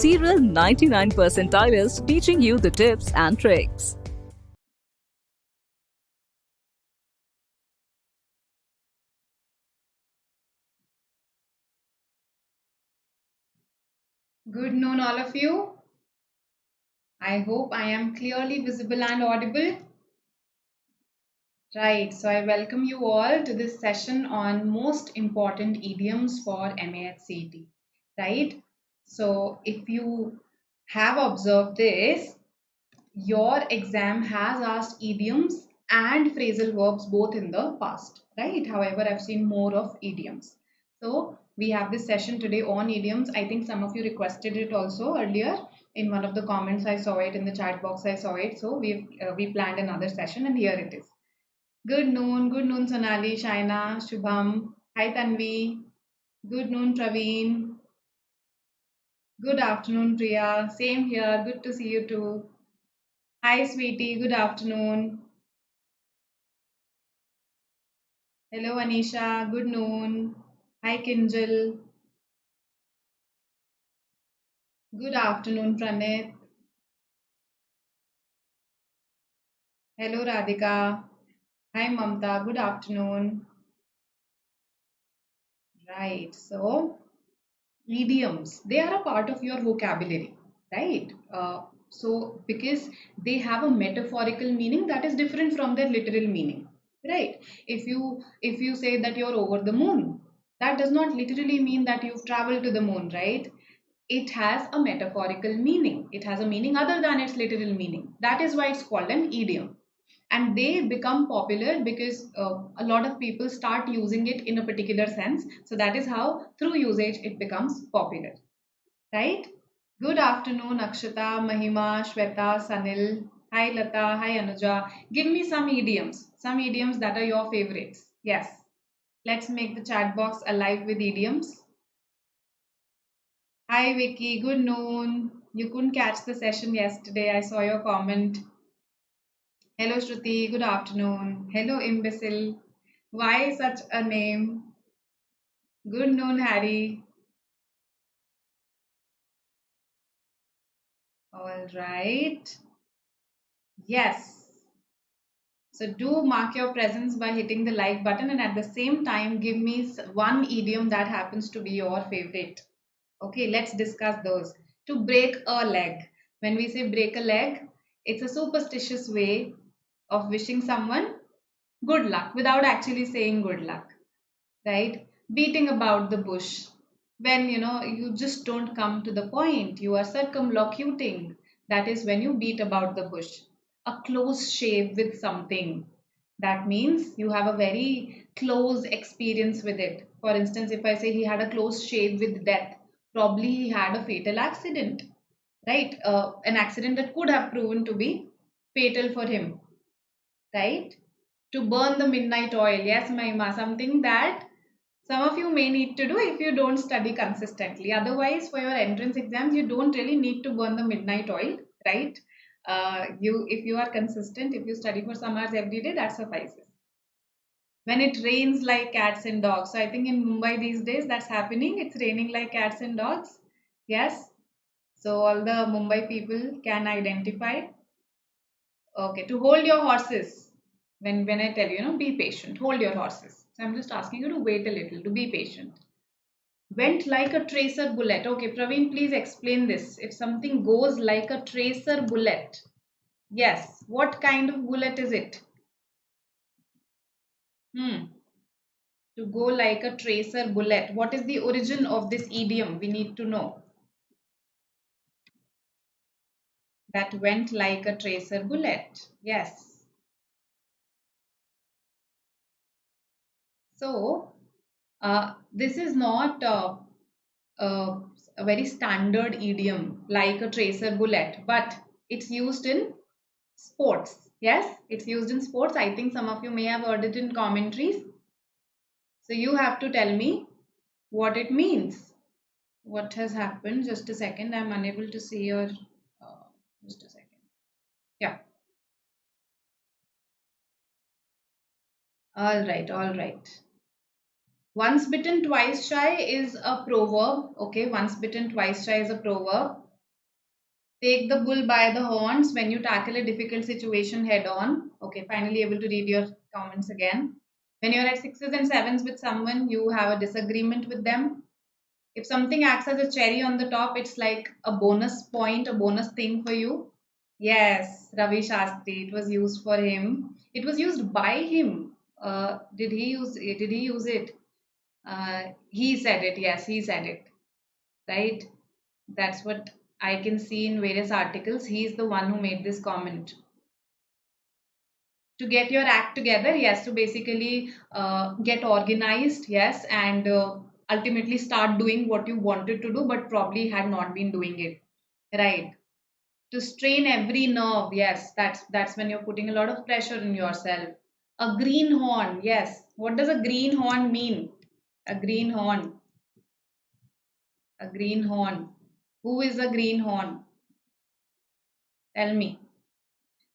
Serial 99 percentile teaching you the tips and tricks. Good noon, all of you. I hope I am clearly visible and audible. Right, so I welcome you all to this session on most important idioms for MAH CET. Right, so if you have observed this, your exam has asked idioms and phrasal verbs both in the past, right? However, I've seen more of idioms. So we have this session today on idioms. I think some of you requested it also earlier in one of the comments. I saw it in the chat box. I saw it. So we planned another session, and here it is. Good noon, Sonali, Shaina, Shubham. Hi, Tanvi. Good noon, Praveen. Good afternoon, Priya. Same here. Good to see you too. Hi, sweetie. Good afternoon. Hello, Anisha. Good noon. Hi, Kinjal. Good afternoon, Pranit. Hello, Radhika. Hi, Mamta. Good afternoon. Right. So, idioms, they are a part of your vocabulary, right? Because they have a metaphorical meaning that is different from their literal meaning, right? If you say that you're over the moon, that does not literally mean that you've traveled to the moon, right? It has a metaphorical meaning. It has a meaning other than its literal meaning. That is why it's called an idiom. And they become popular because a lot of people start using it in a particular sense. So that is how, through usage, it becomes popular, right? Good afternoon, Akshata, Mahima, Shweta, Sanil. Hi, Lata. Hi, Anuja. Give me some idioms that are your favorites. Yes. Let's make the chat box alive with idioms. Hi Vicky, good noon. You couldn't catch the session yesterday. I saw your comment. Hello Shruti, good afternoon. Hello imbecile. Why such a name? Good noon, Harry. All right. Yes. So do mark your presence by hitting the like button, and at the same time give me one idiom that happens to be your favorite. Okay, let's discuss those. To break a leg. When we say break a leg, it's a superstitious way of wishing someone good luck without actually saying good luck, right? Beating about the bush. When you just don't come to the point, you are circumlocuting. That is when you beat about the bush. A close shave with something. That means you have a very close experience with it. For instance, if I say he had a close shave with death, probably he had a fatal accident, right? An accident that could have proven to be fatal for him, right? To burn the midnight oil. Yes, Mahima, something that some of you may need to do if you don't study consistently. Otherwise, for your entrance exams, you don't really need to burn the midnight oil, right? If you are consistent, if you study for some hours every day, that suffices. When it rains like cats and dogs. So I think in Mumbai these days that's happening. It's raining like cats and dogs. Yes. So all the Mumbai people can identify. Okay, to hold your horses. When I tell you, be patient. Hold your horses. So I'm just asking you to wait a little, to be patient. Went like a tracer bullet. Okay, Praveen, please explain this. If something goes like a tracer bullet, yes, what kind of bullet is it? To go like a tracer bullet. What is the origin of this idiom? We need to know. That went like a tracer bullet. Yes. So, this is not a very standard idiom like a tracer bullet, but it's used in sports. Yes, it's used in sports. I think some of you may have heard it in commentaries. So you have to tell me what it means. What has happened? Just a second. I'm unable to see your. Just a second. Yeah. All right. All right. Once bitten, twice shy is a proverb. Okay. Once bitten, twice shy is a proverb. Take the bull by the horns when you tackle a difficult situation head on. Okay, finally able to read your comments again. When you're at sixes and sevens with someone, you have a disagreement with them. If something acts as a cherry on the top, it's like a bonus point, a bonus thing for you. Yes, Ravi Shastri. It was used for him. It was used by him. Did he use it? Did he use it? He said it. Yes, he said it. Right. That's what I can see in various articles. He's the one who made this comment. To get your act together, yes, to basically get organized, yes, and ultimately start doing what you wanted to do, but probably had not been doing it, right? To strain every nerve, yes, that's when you're putting a lot of pressure on yourself. A greenhorn, yes. What does a greenhorn mean? A greenhorn, a greenhorn. Who is a greenhorn? Tell me.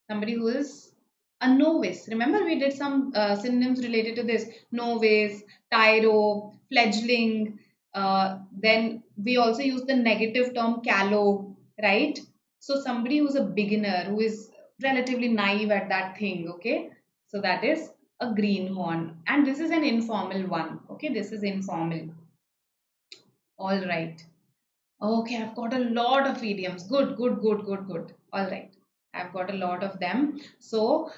Somebody who is a novice. Remember, we did some synonyms related to this: novice, tyro, fledgling. Then we also use the negative term callow, right? So somebody who's a beginner, who is relatively naive at that thing, okay? So that is a greenhorn. And this is an informal one, okay? This is informal. All right. Okay, I've got a lot of idioms. Good, good, good, good, good. All right. I've got a lot of them. So,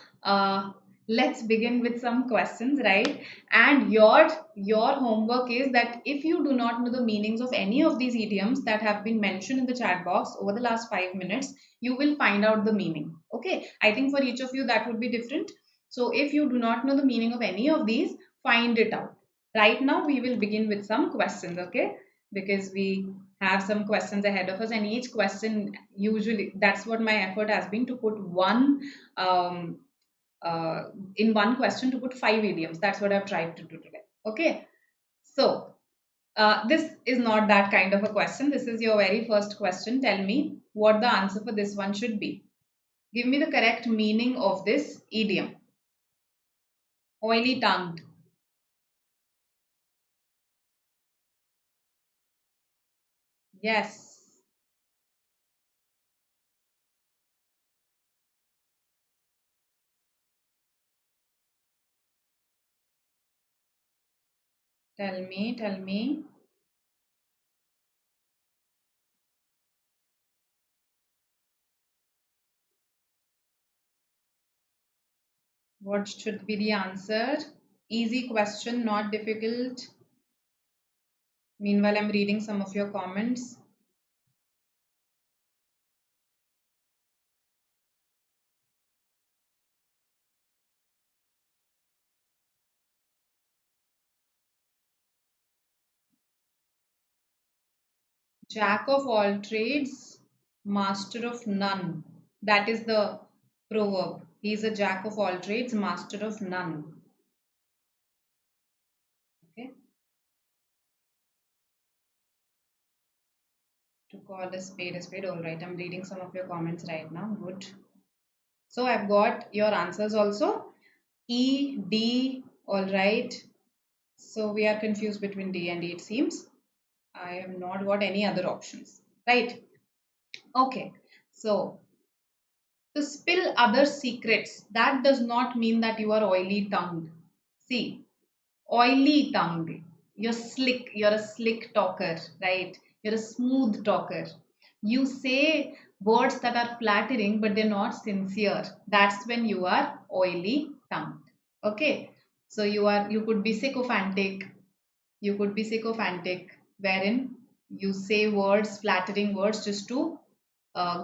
let's begin with some questions, right? And your homework is that if you do not know the meanings of any of these idioms that have been mentioned in the chat box over the last 5 minutes, you will find out the meaning. Okay? I think for each of you that would be different. So, if you do not know the meaning of any of these, find it out. Right now, we will begin with some questions, okay? Because we have some questions ahead of us, and each question, usually that's what my effort has been, to put one um, in one question, to put 5 idioms. That's what I've tried to do today. Okay, so this is not that kind of a question. This is your very first question. Tell me what the answer for this one should be. Give me the correct meaning of this idiom. Oily tongued. Yes. Tell me, tell me. What should be the answer? Easy question, not difficult. Meanwhile, I'm reading some of your comments. Jack of all trades, master of none. That is the proverb. He is a jack of all trades, master of none. Okay. To call a spade a spade. All right. I'm reading some of your comments right now. Good. So I've got your answers also. E, D. All right. So we are confused between D and E, it seems. I have not got any other options. Right. Okay. So to spill other secrets, that does not mean that you are oily tongued. See, oily tongued. You're slick, you're a slick talker, right? You're a smooth talker. You say words that are flattering, but they're not sincere. That's when you are oily tongued. Okay. So you could be sycophantic. You could be sycophantic, wherein you say words, flattering words, just to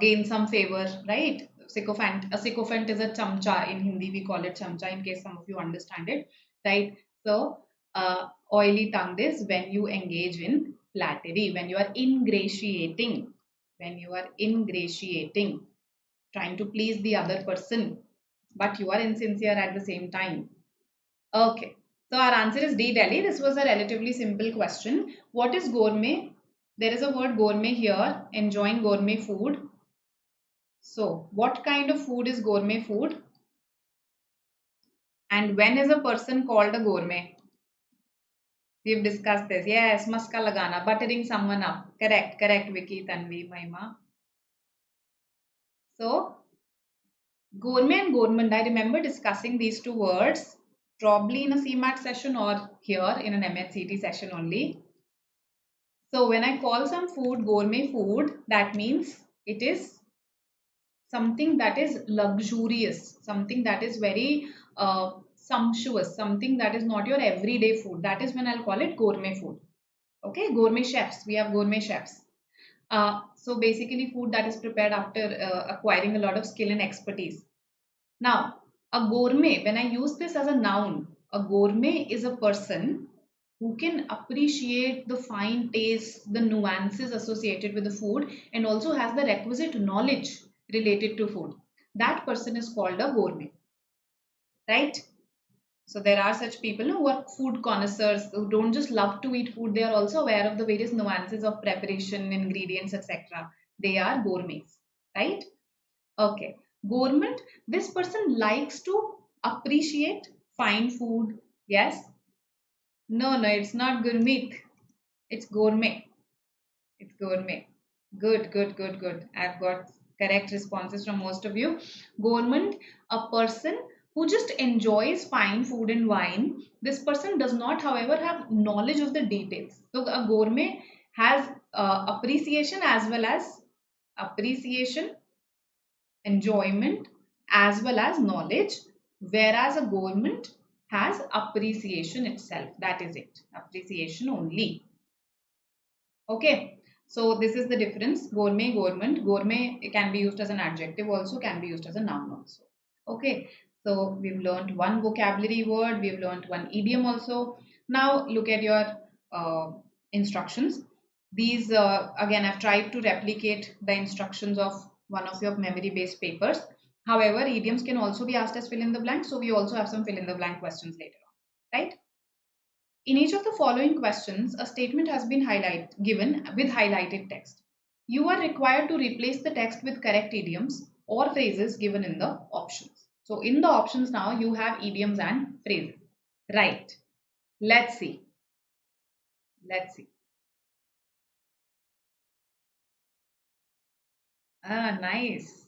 gain some favor, right? A sycophant is a chamcha. In Hindi, we call it chamcha, in case some of you understand it, right? So, oily tongued is when you engage in flattery, when you are ingratiating, trying to please the other person, but you are insincere at the same time. Okay. So our answer is D, Delhi. This was a relatively simple question. What is gourmet? There is a word gourmet here, enjoying gourmet food. So, what kind of food is gourmet food? And when is a person called a gourmet? We've discussed this. Yes, maska lagana, buttering someone up. Correct, correct, Vicky, Tanvi, Mahima. So gourmet and gourmand, I remember discussing these two words probably in a CMAT session or here in an MAH CET session only. So when I call some food gourmet food, that means it is something that is luxurious, something that is very sumptuous, something that is not your everyday food. That is when I'll call it gourmet food. Okay, gourmet chefs. We have gourmet chefs. So basically food that is prepared after acquiring a lot of skill and expertise. Now, a gourmet, when I use this as a noun, a gourmet is a person who can appreciate the fine tastes, the nuances associated with the food, and also has the requisite knowledge related to food. That person is called a gourmet, right? So there are such people who are food connoisseurs who don't just love to eat food, they are also aware of the various nuances of preparation, ingredients, etc. They are gourmets, right? Okay. Gourmand, this person likes to appreciate fine food. Yes? No, it's not gourmet. It's gourmet. It's gourmet. Good. I've got correct responses from most of you. Gourmand, a person who just enjoys fine food and wine. This person does not, however, have knowledge of the details. So a gourmet has appreciation as well as appreciation, enjoyment as well as knowledge, whereas a gourmand has appreciation itself. That is it. Appreciation only. Okay. So this is the difference. Gourmet, gourmand. Gourmet can be used as an adjective also, can be used as a noun also. Okay. So we've learned one vocabulary word. We've learned one idiom also. Now look at your instructions. These again, I've tried to replicate the instructions of one of your memory based papers. However, idioms can also be asked as fill in the blank. So we also have some fill in the blank questions later on, right? In each of the following questions, a statement has been given with highlighted text. You are required to replace the text with correct idioms or phrases given in the options. So in the options now, you have idioms and phrases. Right. Let's see. Let's see. Ah, nice.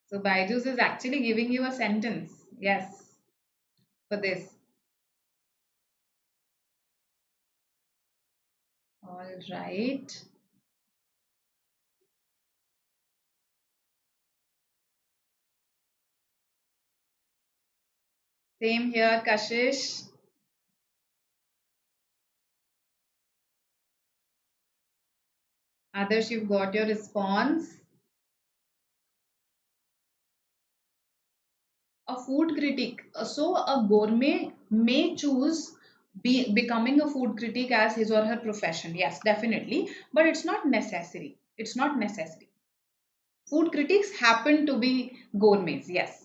So BYJU'S is actually giving you a sentence. Yes. For this. All right. Same here, Kashish. Others, you've got your response. A food critic. So a gourmet may choose becoming a food critic as his or her profession. Yes, definitely. But it's not necessary. It's not necessary. Food critics happen to be gourmets. Yes.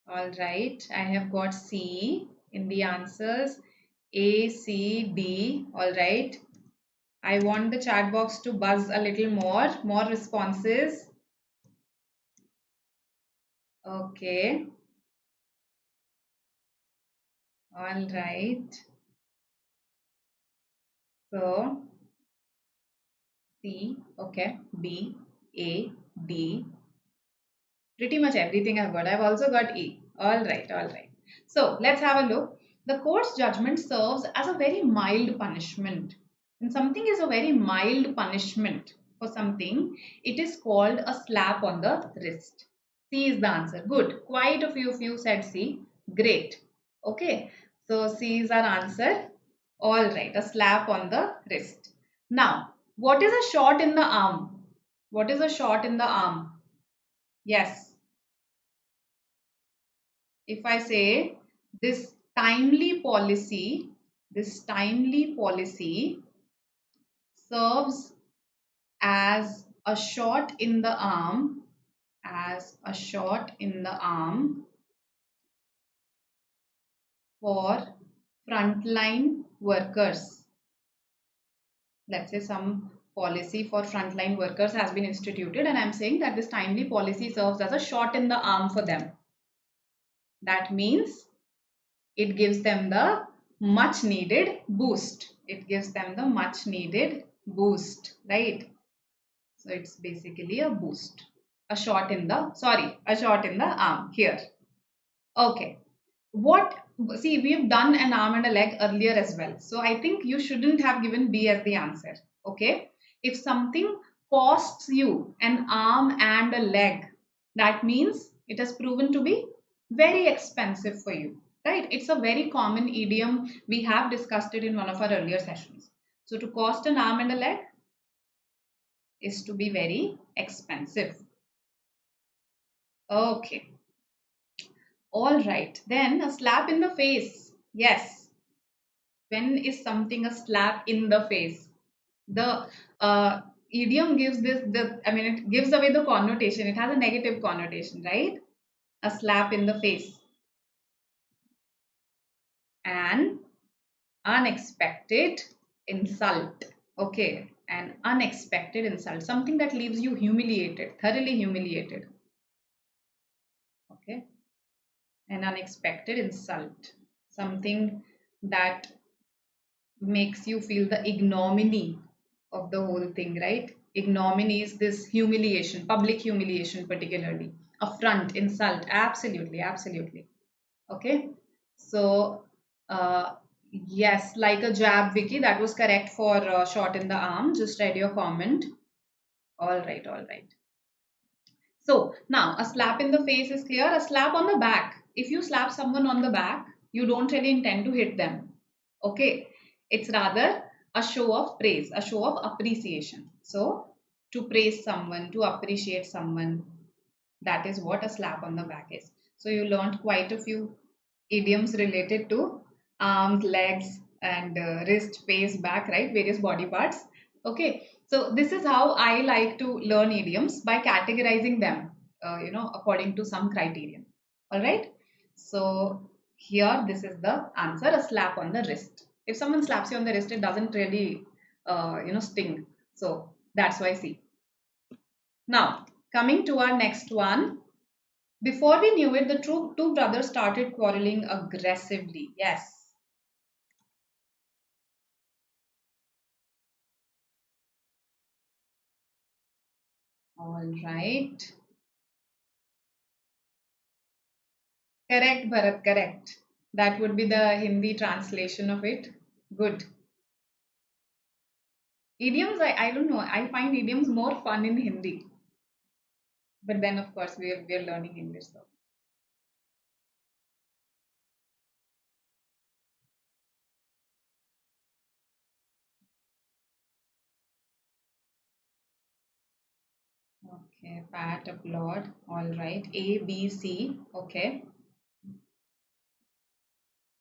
All right. I have got C in the answers. A, C, D. All right. I want the chat box to buzz a little more responses. Okay. All right. So C, okay, B, A, D. Pretty much everything I've got. I've also got E. All right, all right. So let's have a look. The court's judgment serves as a very mild punishment. When something is a very mild punishment for something, it is called a slap on the wrist. C is the answer. Good. Quite a few of you said C. Great. Okay. So C is our answer. All right. A slap on the wrist. Now, what is a shot in the arm? What is a shot in the arm? Yes. If I say this timely policy serves as a shot in the arm, for frontline workers. Let's say some policy for frontline workers has been instituted, and I'm saying that this timely policy serves as a shot in the arm for them. That means it gives them the much needed boost. It gives them the much needed boost, right? So it's basically a boost. A shot in the, a shot in the arm here. Okay. What, see, we've done an arm and a leg earlier as well. So I think you shouldn't have given B as the answer. Okay. If something costs you an arm and a leg, that means it has proven to be very expensive for you, right? It's a very common idiom. We have discussed it in one of our earlier sessions. So to cost an arm and a leg is to be very expensive. Okay. All right. Then a slap in the face. Yes. When is something a slap in the face? The idiom gives it gives away the connotation. It has a negative connotation, right? A slap in the face. An unexpected insult. Okay. An unexpected insult. Something that leaves you humiliated, thoroughly humiliated. Okay. An unexpected insult. Something that makes you feel the ignominy of the whole thing, right? Ignominy is this humiliation, public humiliation, particularly affront, insult. Absolutely, absolutely. Okay, so yes, like a jab, Vicky. That was correct for shot in the arm. Just read your comment. All right, all right. So now a slap in the face is clear. A slap on the back. If you slap someone on the back, you don't really intend to hit them. Okay. It's rather a show of praise, a show of appreciation. So to praise someone, to appreciate someone, that is what a slap on the back is. So you learned quite a few idioms related to arms, legs, and wrist, face, back, right? Various body parts. Okay. So this is how I like to learn idioms, by categorizing them, according to some criterion. All right. So here, this is the answer: a slap on the wrist. If someone slaps you on the wrist, it doesn't really, sting. So that's why C. Now, coming to our next one. Before we knew it, the two brothers started quarreling aggressively. Yes. All right. Correct, Bharat, correct. That would be the Hindi translation of it. Good. Idioms, I don't know. I find idioms more fun in Hindi. But then, of course, we're learning English. So. Okay, pat, applaud. All right. A, B, C. Okay.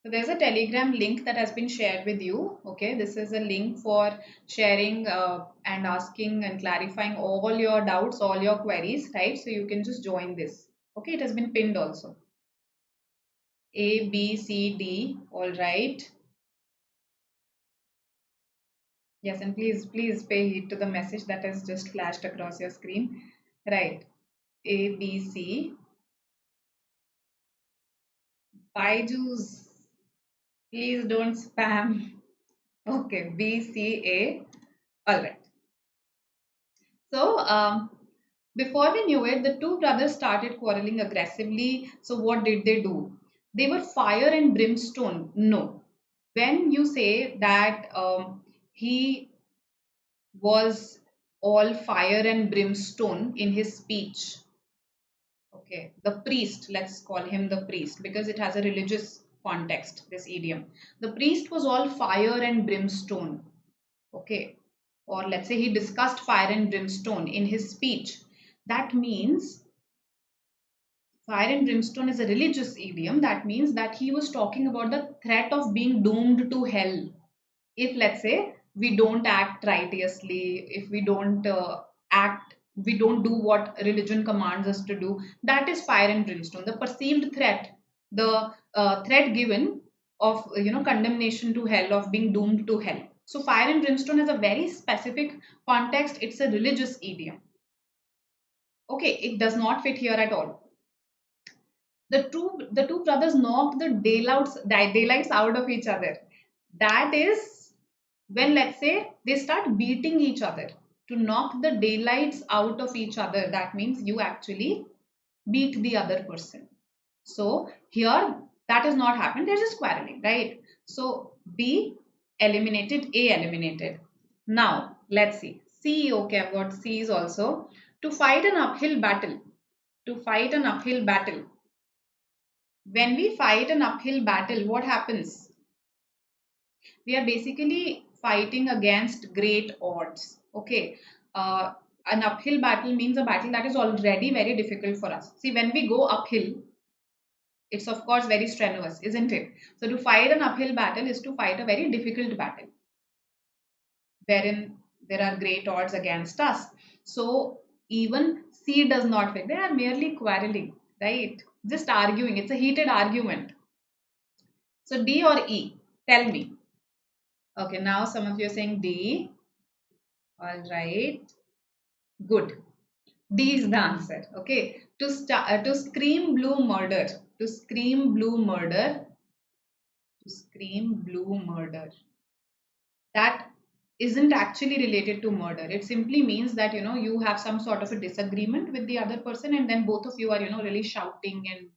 So there's a Telegram link that has been shared with you. Okay, this is a link for sharing and asking and clarifying all your doubts, all your queries, right? So you can just join this. Okay, it has been pinned also. A, B, C, D. All right. Yes, and please pay heed to the message that has just flashed across your screen. Right. A, B, C. BYJU'S. Please don't spam. Okay, B, C, A. All right. So, before we knew it, the two brothers started quarreling aggressively. So, what did they do? They were fire and brimstone. No. When you say that he was all fire and brimstone in his speech, okay, the priest, let's call him the priest because it has a religious context, this idiom. The priest was all fire and brimstone. Okay, or let's say he discussed fire and brimstone in his speech. That means fire and brimstone is a religious idiom. That means that he was talking about the threat of being doomed to hell if, let's say, we don't act righteously, if we don't we don't do what religion commands us to do. That is fire and brimstone, the perceived threat, the threat given of condemnation to hell, of being doomed to hell. So fire and brimstone has a very specific context. It's a religious idiom. Okay, it does not fit here at all. The two brothers knocked the daylights out of each other. That is When, let's say, they start beating each other to knock the daylights out of each other, that means you actually beat the other person. So here that has not happened, they're just quarreling, right? So B eliminated, A eliminated. Now let's see. C, okay, I've got C's also. To fight an uphill battle. To fight an uphill battle. When we fight an uphill battle, what happens? We are basically fighting against great odds. Okay. An uphill battle means a battle that is already very difficult for us. See, when we go uphill, it's of course very strenuous, isn't it? So to fight an uphill battle is to fight a very difficult battle wherein there are great odds against us. So even C does not fit. They are merely quarreling, right? Just arguing. It's a heated argument. So D or E? Tell me. Okay, now some of you are saying D. All right. Good. D is the answer. Okay. To scream blue murder. To scream blue murder. To scream blue murder. That isn't actually related to murder. It simply means that you have some sort of a disagreement with the other person, and then both of you are really shouting and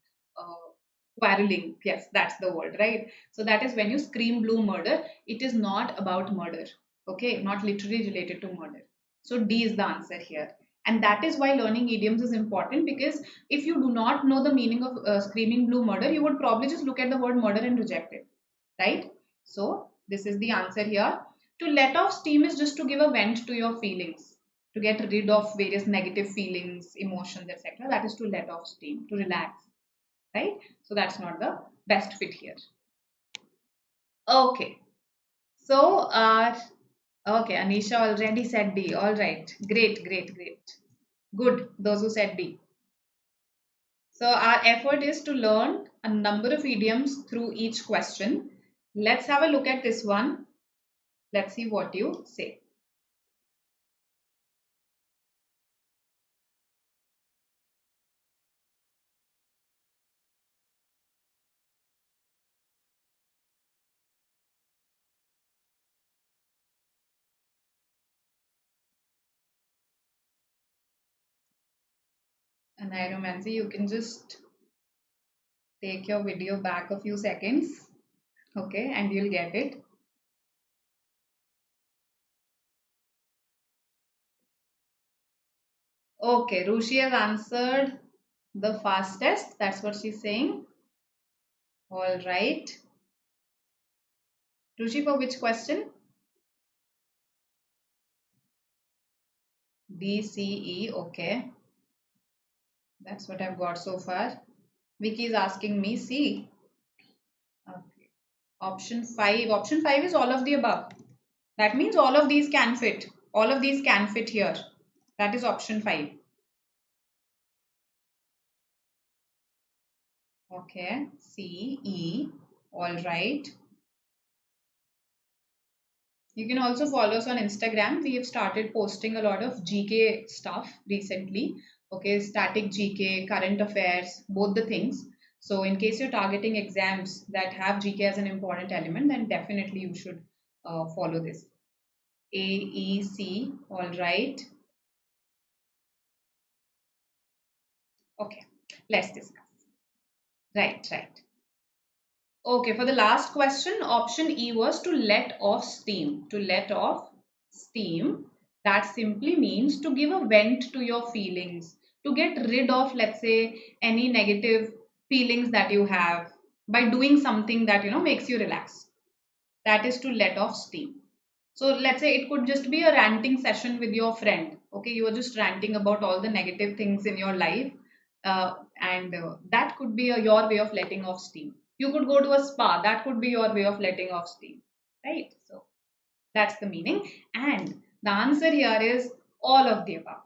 quarreling. Yes, that's the word, right? So that is when you scream blue murder. It is not about murder. Okay, not literally related to murder. So D is the answer here. And that is why learning idioms is important, because if you do not know the meaning of screaming blue murder, you would probably just look at the word murder and reject it, right? So this is the answer here. To let off steam is just to give a vent to your feelings, to get rid of various negative feelings, emotions, etc. That is to let off steam, to relax, right? So that's not the best fit here. Okay. So, okay, Anisha already said D. All right. Great, great, great. Good, those who said D. So our effort is to learn a number of idioms through each question. Let's have a look at this one. Let's see what you say. And Iromancy, you can just take your video back a few seconds, okay, and you'll get it. Okay, Rushi has answered the fastest. That's what she's saying. All right. Rushi, for which question? D, C, E. Okay. That's what I've got so far. Vicky is asking me C. Okay. Option 5. Option 5 is all of the above. That means all of these can fit. All of these can fit here. That is option 5. Okay. C, E. All right. You can also follow us on Instagram. We have started posting a lot of GK stuff recently. Okay, static GK, current affairs, both the things. So in case you're targeting exams that have GK as an important element, then definitely you should follow this. A, E, C, all right. Okay, let's discuss. Right, right. Okay, for the last question, option E was to let off steam. To let off steam, that simply means to give a vent to your feelings, to get rid of, let's say, any negative feelings that you have by doing something that, makes you relax. That is to let off steam. So let's say it could just be a ranting session with your friend. Okay, you are just ranting about all the negative things in your life, and that could be your way of letting off steam. You could go to a spa. That could be your way of letting off steam, right? So that's the meaning. And the answer here is all of the above.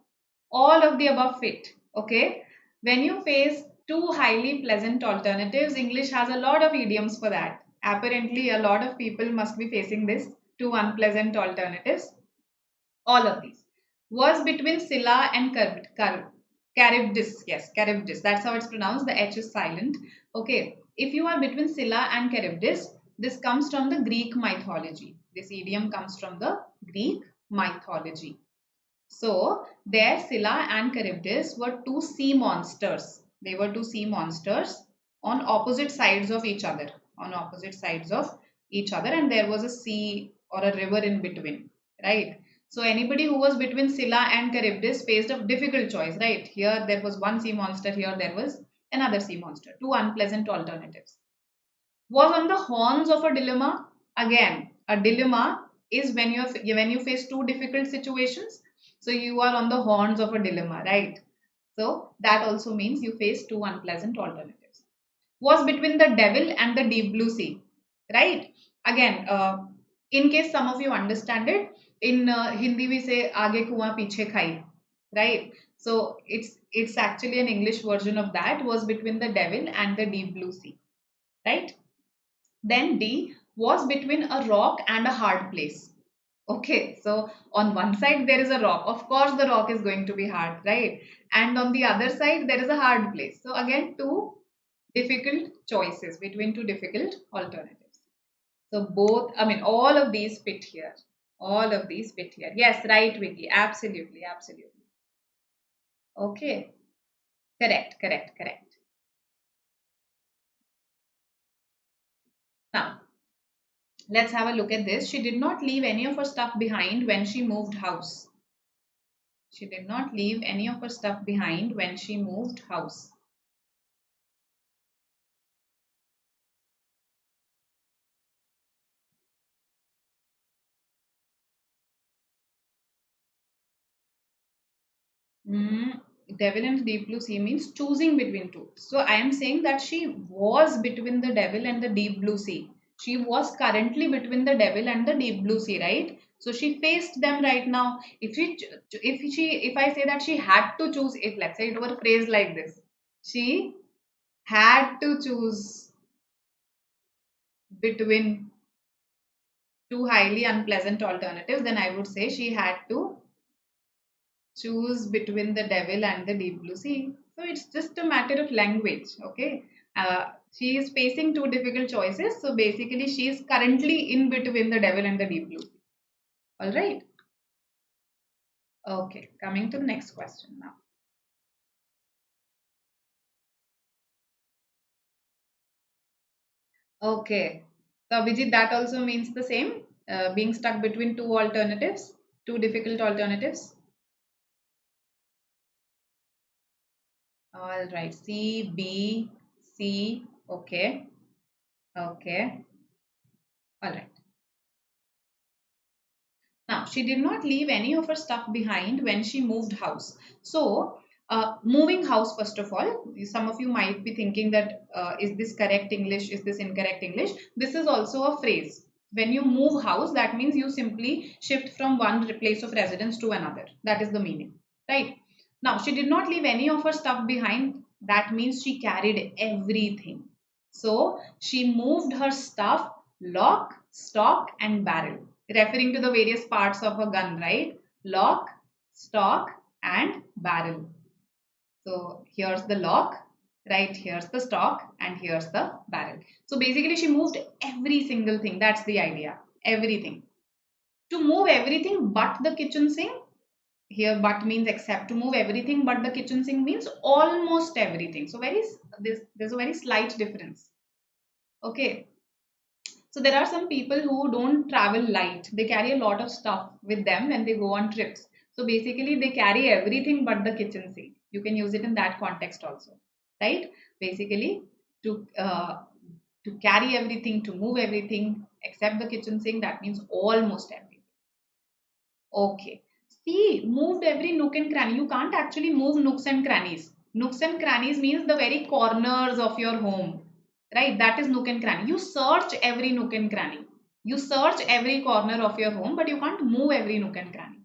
All of the above fit. Okay. When you face two highly pleasant alternatives, English has a lot of idioms for that. Apparently, a lot of people must be facing this, two unpleasant alternatives. All of these. Was between Scylla and Charybdis. Yes, Charybdis. That's how it's pronounced. The H is silent. Okay. If you are between Scylla and Charybdis, this comes from the Greek mythology. This idiom comes from the Greek mythology. So there Scylla and Charybdis were two sea monsters. They were two sea monsters on opposite sides of each other. On opposite sides of each other, and there was a sea or a river in between, right? So anybody who was between Scylla and Charybdis faced a difficult choice, right? Here there was one sea monster, here there was another sea monster. Two unpleasant alternatives. Was on the horns of a dilemma. Again, a dilemma is when you face two difficult situations. So you are on the horns of a dilemma, right? So that also means you face two unpleasant alternatives. Was between the devil and the deep blue sea, right? Again, in case some of you understand it, in Hindi we say aage kuan piche khai, right? So it's actually an English version of that. Was between the devil and the deep blue sea, right? Then D was between a rock and a hard place. Okay, so on one side there is a rock. Of course, the rock is going to be hard, right? And on the other side there is a hard place. So again, two difficult choices between two difficult alternatives. So both, I mean, all of these fit here. All of these fit here. Yes, right, Vicky. Absolutely, absolutely. Okay, correct, correct, correct. Now, let's have a look at this. She did not leave any of her stuff behind when she moved house. She did not leave any of her stuff behind when she moved house. Devil and deep blue sea means choosing between two. So I am saying that she was between the devil and the deep blue sea. She was currently between the devil and the deep blue sea, right? So she faced them right now. If I say that she had to choose, if let's say it were phrased like this, she had to choose between two highly unpleasant alternatives, then I would say she had to choose between the devil and the deep blue sea. So it's just a matter of language, okay? She is facing two difficult choices. So basically, she is currently in between the devil and the deep blue sea. All right. Okay, coming to the next question now. Okay. So Abhijit, that also means the same, being stuck between two alternatives, two difficult alternatives. All right. C, B, C. Okay. Okay. All right. Now, she did not leave any of her stuff behind when she moved house. So, moving house, first of all, some of you might be thinking that is this correct English? Is this incorrect English? This is also a phrase. When you move house, that means you simply shift from one place of residence to another. That is the meaning, right? Now, she did not leave any of her stuff behind. That means she carried everything. So, she moved her stuff lock, stock, and barrel, referring to the various parts of a gun, right? Lock, stock, and barrel. So here's the lock, right? Here's the stock, and here's the barrel. So basically, she moved every single thing. That's the idea. Everything. To move everything but the kitchen sink. Here, but means except. To move everything but the kitchen sink means almost everything. So there's a very slight difference. Okay. So there are some people who don't travel light. They carry a lot of stuff with them when they go on trips. So basically they carry everything but the kitchen sink. You can use it in that context also, right? Basically to carry everything, to move everything except the kitchen sink, that means almost everything. Okay. See, moved every nook and cranny. You can't actually move nooks and crannies. Nooks and crannies means the very corners of your home, right? That is nook and cranny. You search every nook and cranny. You search every corner of your home, but you can't move every nook and cranny.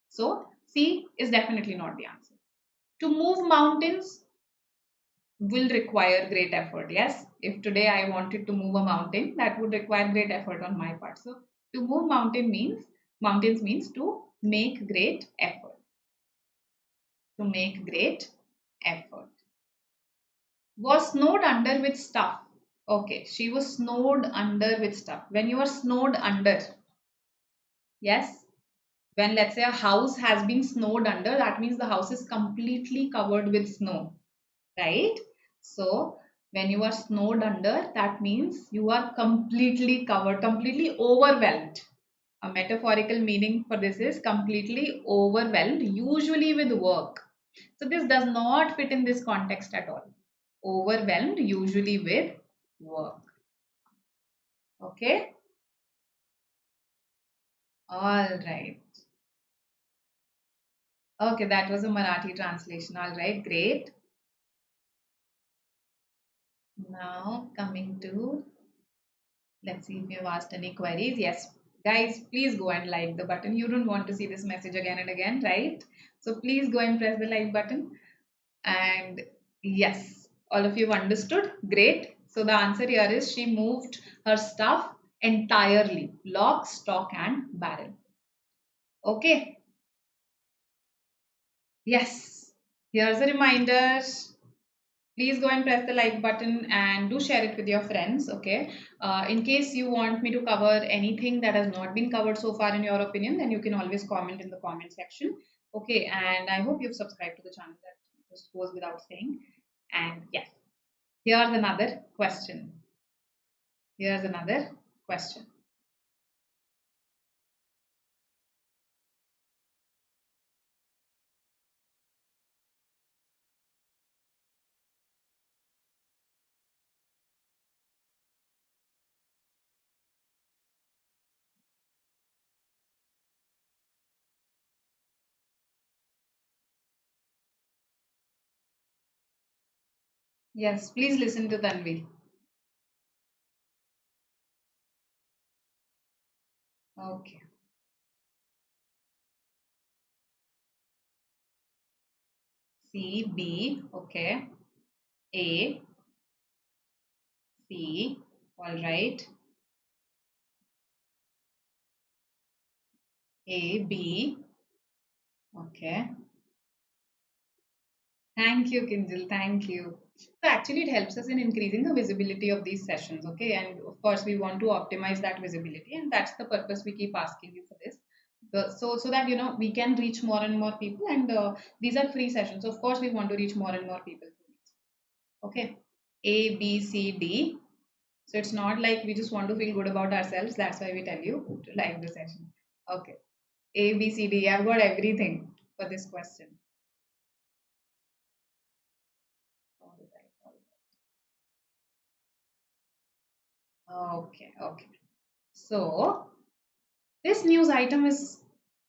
So, C is definitely not the answer. To move mountains will require great effort. Yes, if today I wanted to move a mountain, that would require great effort on my part. So, to move mountains means to make great effort. To make great effort. Was snowed under with stuff. Okay, she was snowed under with stuff. When you are snowed under, Yes. When let's say a house has been snowed under, that means the house is completely covered with snow, right? So when you are snowed under, that means you are completely covered, completely overwhelmed. A metaphorical meaning for this is completely overwhelmed, usually with work. So this does not fit in this context at all. Overwhelmed, usually with work. Okay? All right. Okay, that was a Marathi translation. All right, great. Now coming to, let's see if you have asked any queries. Yes, guys, please go and like the button. You don't want to see this message again and again, right? So please go and press the like button. And yes, all of you have understood. Great. So the answer here is she moved her stuff entirely, lock, stock, and barrel. Okay. Yes. Here's a reminder. Please go and press the like button and do share it with your friends. Okay. In case you want me to cover anything that has not been covered so far in your opinion, then you can always comment in the comment section. Okay. And I hope you've subscribed to the channel. That just goes without saying. And yes, here's another question. Here's another question. Yes, please listen to Tanvi. Okay. C, B, okay. A, C, all right. A, B, okay. Thank you, Kinjal. Thank you. So actually, it helps us in increasing the visibility of these sessions, okay? And of course, we want to optimize that visibility, and that's the purpose we keep asking you for this. So that we can reach more and more people, and these are free sessions. So of course, we want to reach more and more people. Okay, A, B, C, D. So it's not like we just want to feel good about ourselves. That's why we tell you to like the session. Okay, A, B, C, D. I've got everything for this question. All right, all right. Okay, okay. So this news item is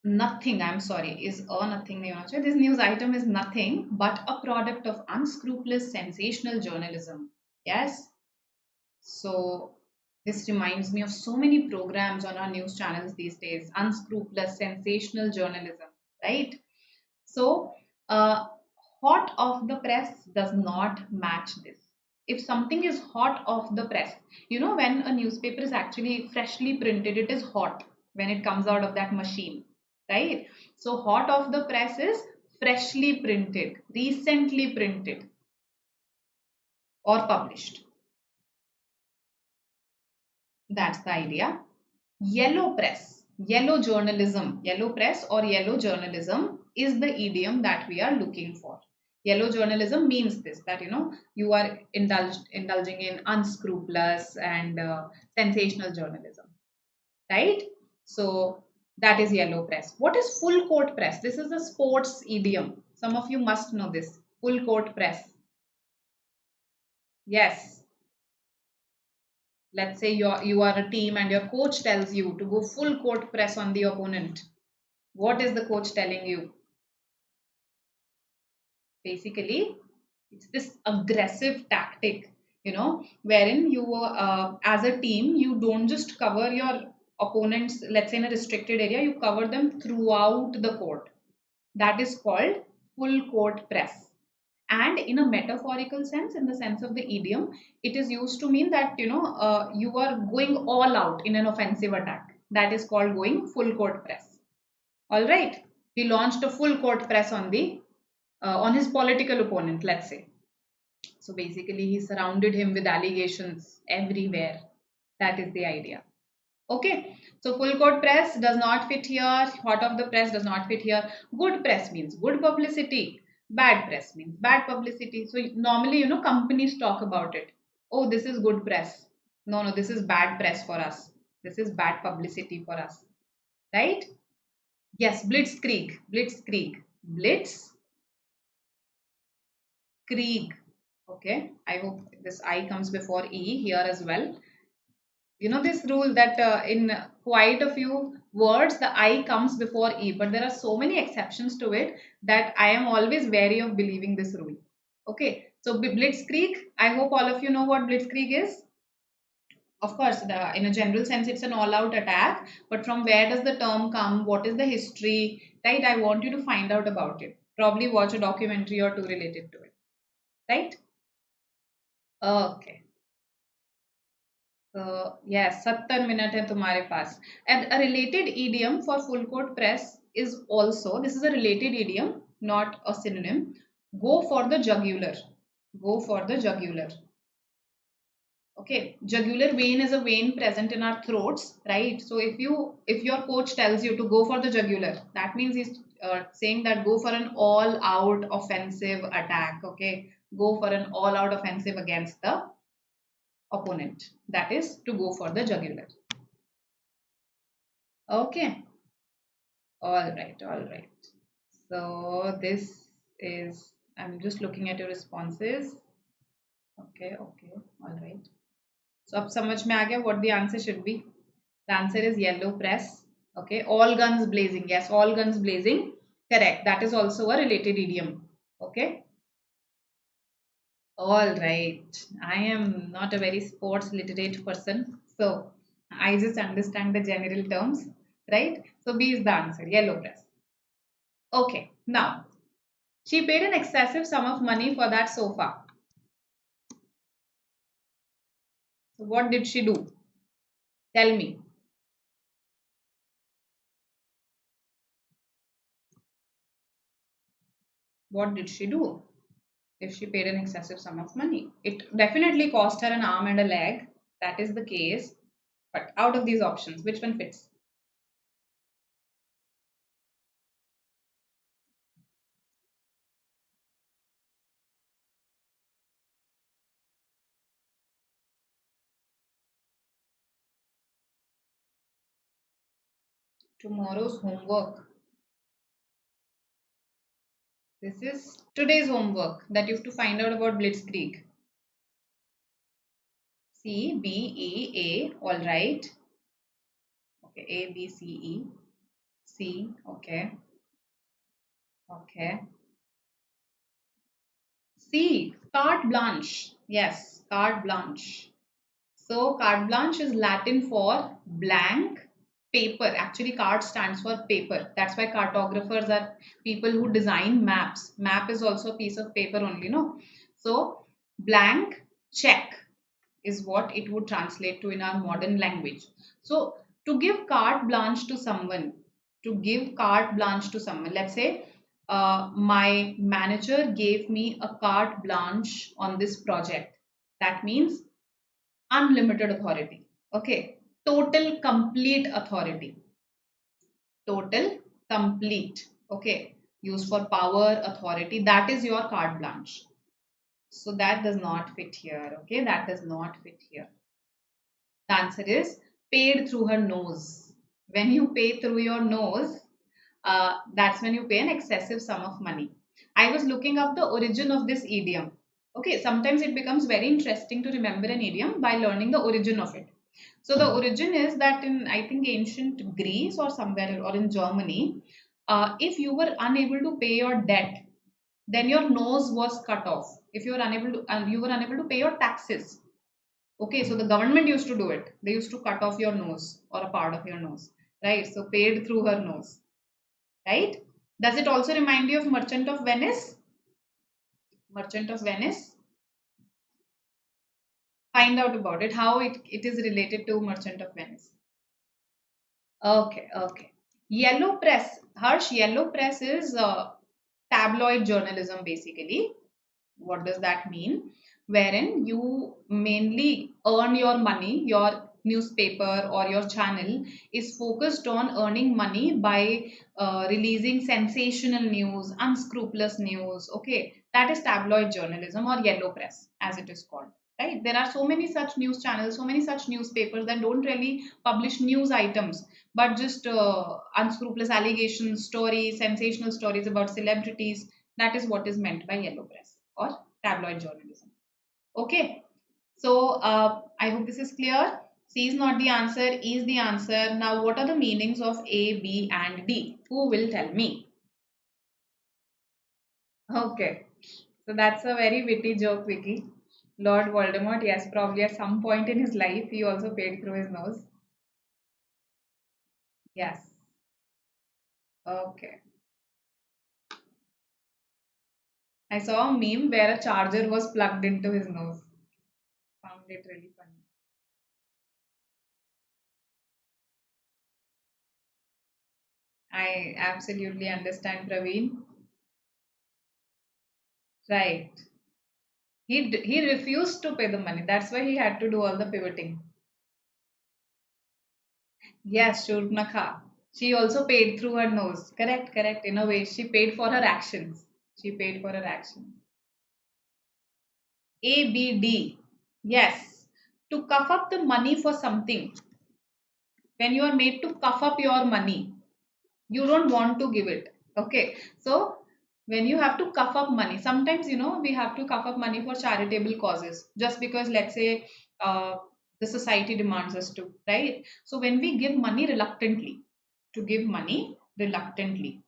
nothing. I'm sorry, is a nothing. This news item is nothing but a product of unscrupulous sensational journalism. Yes. So this reminds me of so many programs on our news channels these days. Unscrupulous sensational journalism, right? So, hot off the press does not match this. If something is hot off the press, when a newspaper is actually freshly printed, it is hot when it comes out of that machine, right? So, hot off the press is freshly printed, recently printed, or published. That's the idea. Yellow press, yellow press or yellow journalism is the idiom that we are looking for. Yellow journalism means this, that you are indulging in unscrupulous and sensational journalism, right? So that is yellow press. What is full court press? This is a sports idiom. Some of you must know this. Full court press. Yes. Let's say you are a team and your coach tells you to go full court press on the opponent. What is the coach telling you? Basically, it's this aggressive tactic, wherein you, as a team, you don't just cover your opponents, let's say in a restricted area, you cover them throughout the court. That is called full court press. And in a metaphorical sense, in the sense of the idiom, it is used to mean that, you are going all out in an offensive attack. That is called going full court press. All right. He launched a full court press on his political opponent, let's say. So basically, he surrounded him with allegations everywhere. That is the idea. Okay, so full court press does not fit here. Hot of the press does not fit here. Good press means good publicity. Bad press means bad publicity. So normally, companies talk about it. Oh, this is good press. No, no, this is bad press for us. This is bad publicity for us. Right? Yes, blitzkrieg. Blitzkrieg. Blitzkrieg. Okay, I hope this I comes before E here as well. This rule that in quite a few words the I comes before E, but there are so many exceptions to it that I am always wary of believing this rule. Okay, so blitzkrieg, I hope all of you know what blitzkrieg is. Of course, in a general sense it's an all-out attack, but from where does the term come, what is the history, right? I want you to find out about it. Probably watch a documentary or two related to it, right? Okay. Yes, 70 minute है तुम्हारे पास. And a related idiom for full court press is also, this is a related idiom, not a synonym. Go for the jugular. Go for the jugular. Okay, jugular vein is a vein present in our throats, right? So if your coach tells you to go for the jugular, that means he's saying that go for an all-out offensive attack. Okay, go for an all-out offensive against the opponent, that is to go for the jugular. Okay, all right, so this is, I'm just looking at your responses. Okay, all right, so ab samajh mein aa gaya what the answer should be. The answer is yellow press. Okay, all guns blazing. Yes, all guns blazing, correct. That is also a related idiom. Okay, all right, I am not a very sports literate person, so I just understand the general terms, right? So B is the answer, yellow press. Okay, now she paid an excessive sum of money for that sofa. So what did she do? Tell me. What did she do if she paid an excessive sum of money? It definitely cost her an arm and a leg. That is the case. But out of these options, which one fits? Tomorrow's homework. This is today's homework that you have to find out about Blitzkrieg. C, B, E, A. All right. Okay, A, B, C, E. C. Okay. Okay. C, carte blanche. Yes, carte blanche. So carte blanche is Latin for blank paper. Actually, carte stands for paper. That's why cartographers are people who design maps. Map is also a piece of paper only, no? So blank check is what it would translate to in our modern language. So to give carte blanche to someone, let's say my manager gave me a carte blanche on this project. That means unlimited authority. Okay, total complete authority. Total complete. Okay, used for power, authority. That is your carte blanche. So that does not fit here. Okay, that does not fit here. The answer is paid through her nose. When you pay through your nose, that's when you pay an excessive sum of money. I was looking up the origin of this idiom. Okay, sometimes it becomes very interesting to remember an idiom by learning the origin of it. So the origin is that in, I think, ancient Greece or somewhere or in Germany, if you were unable to pay your debt, then your nose was cut off. If you were unable to, you were unable to pay your taxes. Okay, so the government used to do it. They used to cut off your nose or a part of your nose, right? So paid through her nose, right? Does it also remind you of Merchant of Venice? Merchant of Venice? Find out about it, how it is related to Merchant of Venice. Okay. Yellow press. Harsh, yellow press is tabloid journalism basically. What does that mean? Wherein you mainly earn your money, your newspaper or your channel is focused on earning money by releasing sensational news, unscrupulous news, okay, that is tabloid journalism or yellow press as it is called. Right? There are so many such news channels, so many such newspapers that don't really publish news items, but just unscrupulous allegations, stories, sensational stories about celebrities. That is what is meant by yellow press or tabloid journalism. Okay, so I hope this is clear. C is not the answer, E is the answer. Now, what are the meanings of A, B, and D? Who will tell me? Okay, so that's a very witty joke, Vicky. Lord Voldemort, yes, probably at some point in his life, he also paid through his nose. Yes. Okay. I saw a meme where a charger was plugged into his nose. Found it really funny. I absolutely understand, Praveen. Right. He refused to pay the money. That's why he had to do all the pivoting. Yes, Shurpnakha. She also paid through her nose. Correct, correct. In a way, she paid for her actions. She paid for her actions. A, B, D. Yes. To cough up the money for something. When you are made to cough up your money, you don't want to give it. Okay. So, when you have to cough up money, sometimes, we have to cough up money for charitable causes just because, let's say, the society demands us to, right? So, when we give money reluctantly, to give money reluctantly.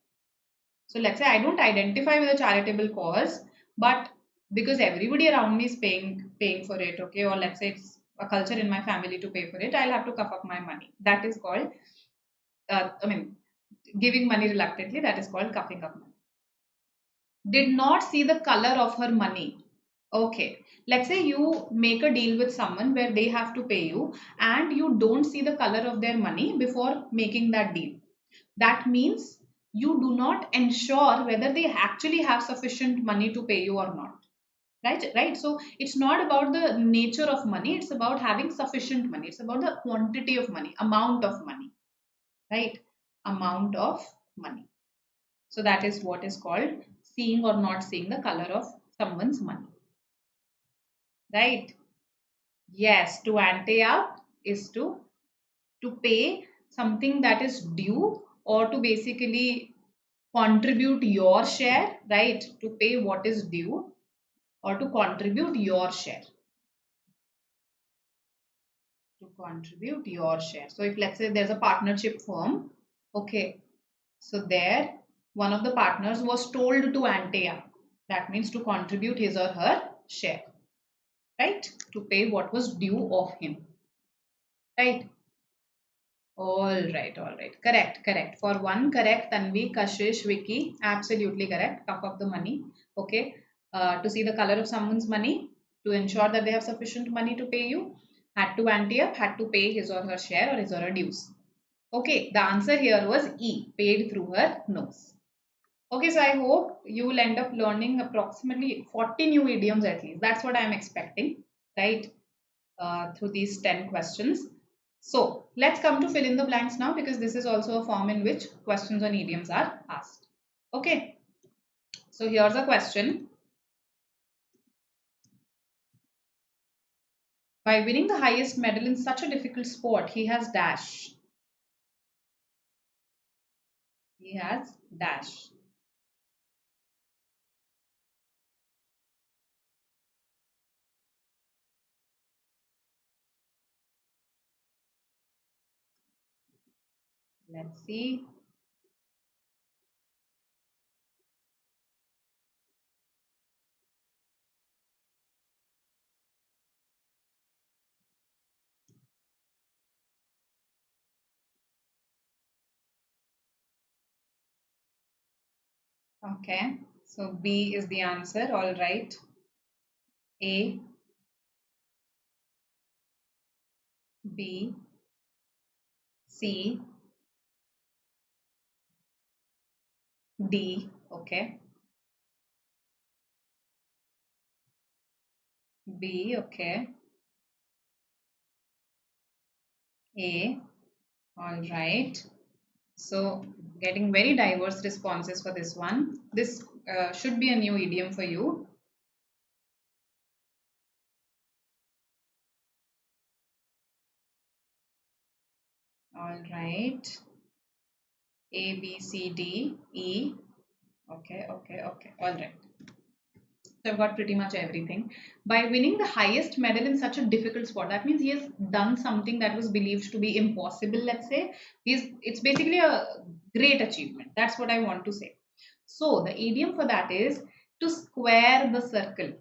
So let's say I don't identify with a charitable cause, but because everybody around me is paying for it, okay, or let's say it's a culture in my family to pay for it, I'll have to cough up my money. That is called, I mean, giving money reluctantly. That is called cuffing up money. Did not see the color of her money. Okay, let's say you make a deal with someone where they have to pay you, and you don't see the color of their money before making that deal. That means you do not ensure whether they actually have sufficient money to pay you or not. Right. So it's not about the nature of money, it's about having sufficient money. It's about the quantity of money, amount of money, right? Amount of money. So that is what is called seeing or not seeing the color of someone's money. Right? Yes, to ante up is to pay something that is due, or to basically contribute your share, right? To pay what is due or to contribute your share. To contribute your share. So if let's say there's a partnership firm, okay, so there one of the partners was told to ante up. That means to contribute his or her share, right? To pay what was due of him, right? All right. Correct, correct. For one correct, Tanvi, Kashish, Vicky, absolutely correct. Cup of the money. Okay. To see the color of someone's money, to ensure that they have sufficient money to pay you, had to ante up, had to pay his or her share or his or her dues. Okay. The answer here was E, paid through her nose. Okay. So I hope you will end up learning approximately 40 new idioms at least. That's what I'm expecting, right? Through these 10 questions. So let's come to fill in the blanks now, because this is also a form in which questions on idioms are asked. Okay, so here's a question. By winning the highest medal in such a difficult sport, he has dash. He has dash. Let's see. Okay, so B is the answer. All right. A, B, C, D. Okay. B. Okay. A. All right. So getting very diverse responses for this one. This should be a new idiom for you. All right. A, B, C, D, E. Okay, okay, okay. All right. So I've got pretty much everything. By winning the highest medal in such a difficult sport, that means he has done something that was believed to be impossible, let's say. It's basically a great achievement. That's what I want to say. So the idiom for that is to square the circle.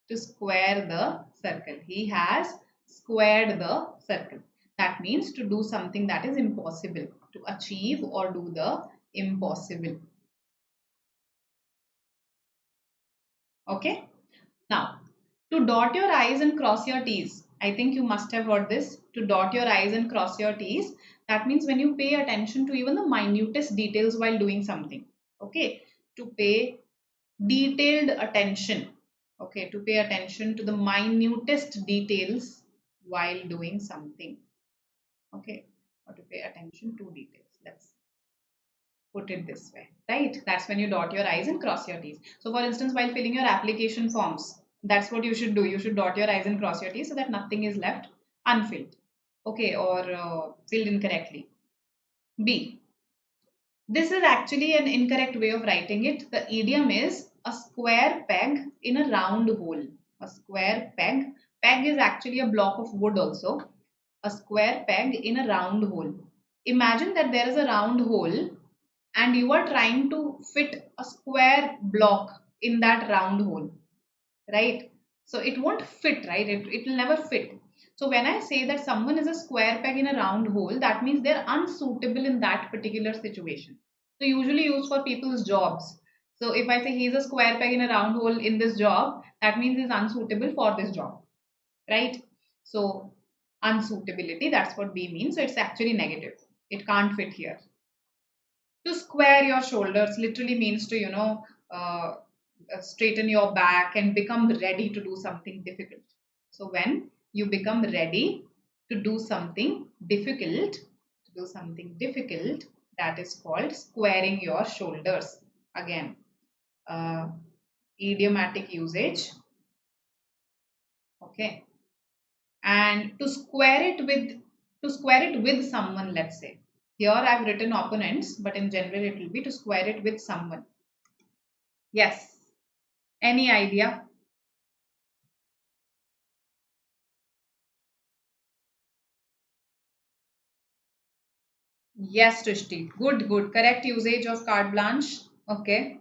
To square the circle. He has squared the circle. That means to do something that is impossible, to achieve or do the impossible. Okay. Now, to dot your I's and cross your T's. I think you must have heard this. To dot your I's and cross your T's. That means when you pay attention to even the minutest details while doing something. Okay. To pay detailed attention. Okay. To pay attention to the minutest details while doing something. Okay. Or to pay attention to details. Let's put it this way, right? That's when you dot your I's and cross your T's. So for instance, while filling your application forms, that's what you should do. You should dot your I's and cross your T's so that nothing is left unfilled, okay, or filled incorrectly. B. This is actually an incorrect way of writing it. The idiom is a square peg in a round hole. A square peg. Peg is actually a block of wood also. A square peg in a round hole. Imagine that there is a round hole and you are trying to fit a square block in that round hole, right? So it won't fit, right? It will never fit. So when I say that someone is a square peg in a round hole, that means they're unsuitable in that particular situation. So usually used for people's jobs. So if I say he's a square peg in a round hole in this job, that means he's unsuitable for this job, right? So unsuitability, that's what B means. So it's actually negative. It can't fit here. To square your shoulders literally means to, straighten your back and become ready to do something difficult. So when you become ready to do something difficult, that is called squaring your shoulders. Again, uh, idiomatic usage. Okay. And to square it with someone, let's say. Here I've written opponents, but in general it will be to square it with someone. Yes. Any idea? Yes, Trishti. Good, good. Correct usage of carte blanche. Okay.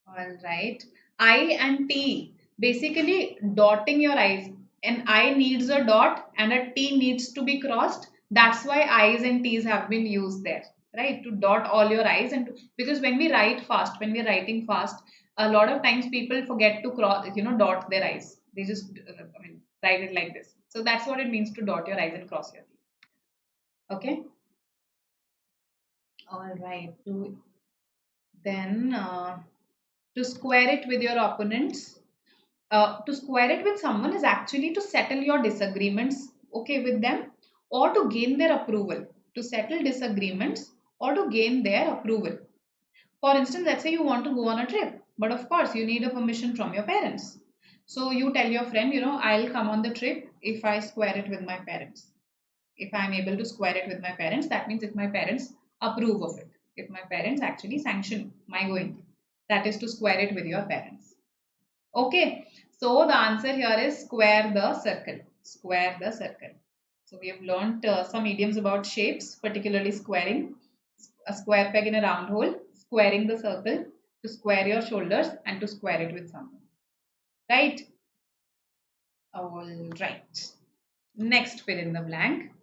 All right. I and T. Basically, dotting your I's. An I needs a dot and a T needs to be crossed. That's why I's and T's have been used there, right? To dot all your I's and because when we write fast, when we're writing fast, a lot of times people forget to cross, dot their I's. They just, write it like this. So that's what it means to dot your I's and cross your T's. Okay. All right. Then to square it with your opponents, to square it with someone is actually to settle your disagreements, okay, with them, or to gain their approval. To settle disagreements or to gain their approval. For instance, let's say you want to go on a trip, but of course you need a permission from your parents. So you tell your friend, I'll come on the trip if I square it with my parents. If I'm able to square it with my parents, that means if my parents approve of it, if my parents actually sanction my going, that is to square it with your parents. Okay, so the answer here is square the circle. Square the circle. So we have learned some idioms about shapes, particularly squaring, a square peg in a round hole, squaring the circle, to square your shoulders, and to square it with someone. Right? All right. Next, fill in the blank.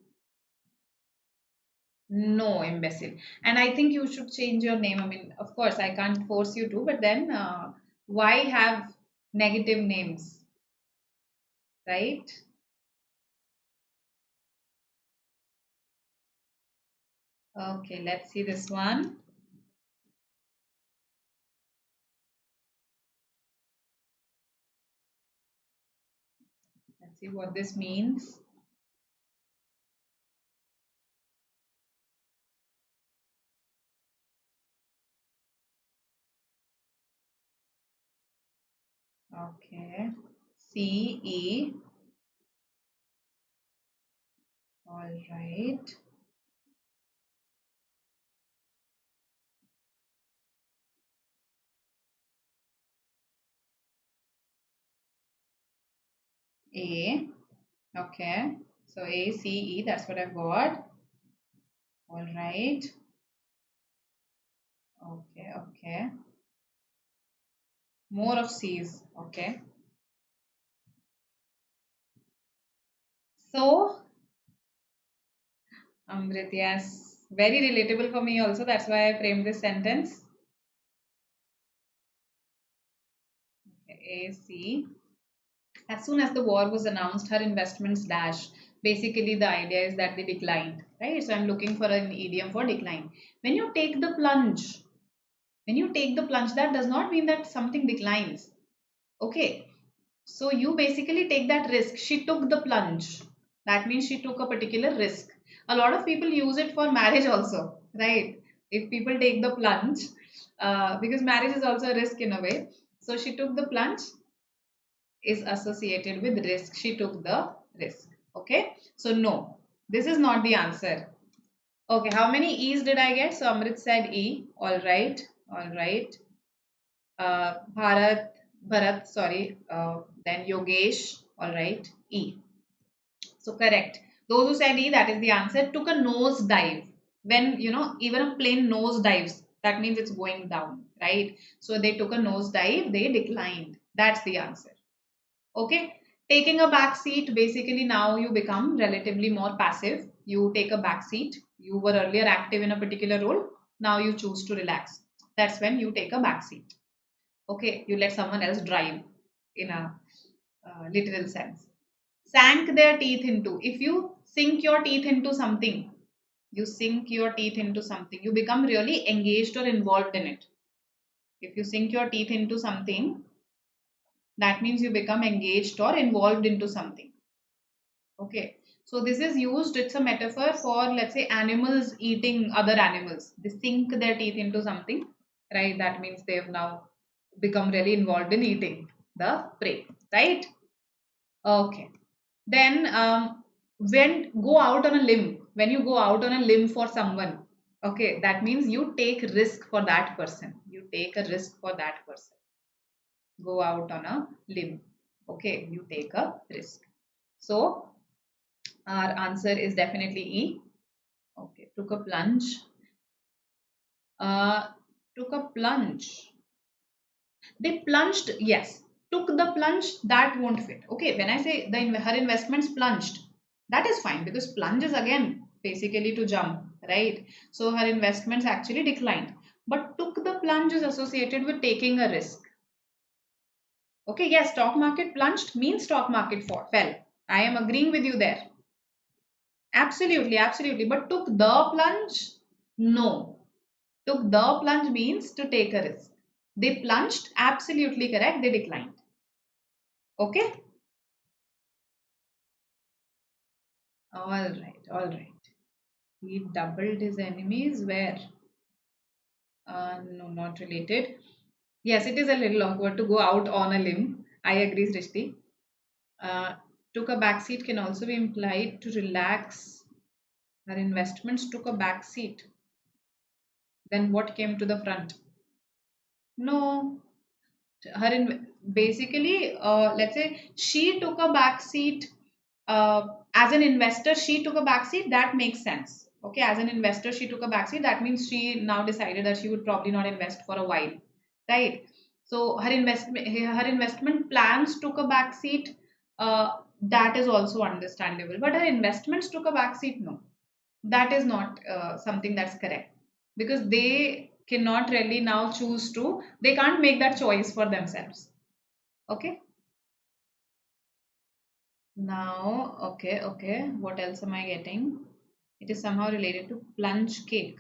No, imbecile. And I think you should change your name. I mean, of course, I can't force you to, but then why have negative names, right? Okay, let's see this one. Let's see what this means. Okay. CE. All right. A. Okay. So A, C, E, that's what I've got. All right. Okay, okay. More of C's. Okay. So, Amrit, yes. Very relatable for me also. That's why I framed this sentence. Okay, A, C. As soon as the war was announced, her investments dashed. Basically, the idea is that they declined, right? So I'm looking for an idiom for decline. When you take the plunge, that does not mean that something declines. Okay. So you basically take that risk. She took the plunge. That means she took a particular risk. A lot of people use it for marriage also, right? If people take the plunge, because marriage is also a risk in a way. So she took the plunge is associated with risk. She took the risk. Okay. So no, this is not the answer. Okay. How many E's did I get? So Amrit said E. All right. All right. Bharat, sorry. Then Yogesh. All right. E. So correct. Those who said E, that is the answer. Took a nose dive. When, even a plane nose dives, that means it's going down, right? So they took a nose dive, they declined. That's the answer. Okay. Taking a back seat, basically now you become relatively more passive. You take a back seat. You were earlier active in a particular role. Now you choose to relax. That's when you take a back seat. Okay. You let someone else drive in a literal sense. Sank their teeth into. If you sink your teeth into something, you become really engaged or involved in it. If you sink your teeth into something, that means you become engaged or involved into something. Okay. So this is used, it's a metaphor for, let's say, animals eating other animals. They sink their teeth into something, right? That means they've now become really involved in eating the prey, right? Okay. Then when go out on a limb, when you go out on a limb for someone, okay, that means you take risk for that person. You take a risk for that person. Go out on a limb. Okay, you take a risk. So our answer is definitely E. Okay, took a plunge. Uh, took a plunge. They plunged, yes. Took the plunge, that won't fit. Okay, when I say her investments plunged, that is fine because plunge is again basically to jump, right? So her investments actually declined. But took the plunge is associated with taking a risk. Okay, yes, stock market plunged means stock market fell. I am agreeing with you there. Absolutely, absolutely. But took the plunge? No. Took the plunge means to take a risk. They plunged, absolutely correct. They declined. Okay? All right, all right. He doubled his enemies where? No, not related. Yes, it is a little awkward to go out on a limb. I agree, Srishti. Uh, took a backseat can also be implied to relax. Her investments took a backseat. Then what came to the front? No, basically, let's say she took a back seat as an investor. She took a back seat. That makes sense. Okay, as an investor, she took a back seat. That means she now decided that she would probably not invest for a while, right? So her investment plans took a back seat. That is also understandable. But her investments took a back seat. No, that is not something that's correct because they cannot really now choose to, they can't make that choice for themselves. Okay. Now, okay, what else am I getting? It is somehow related to plunge cake.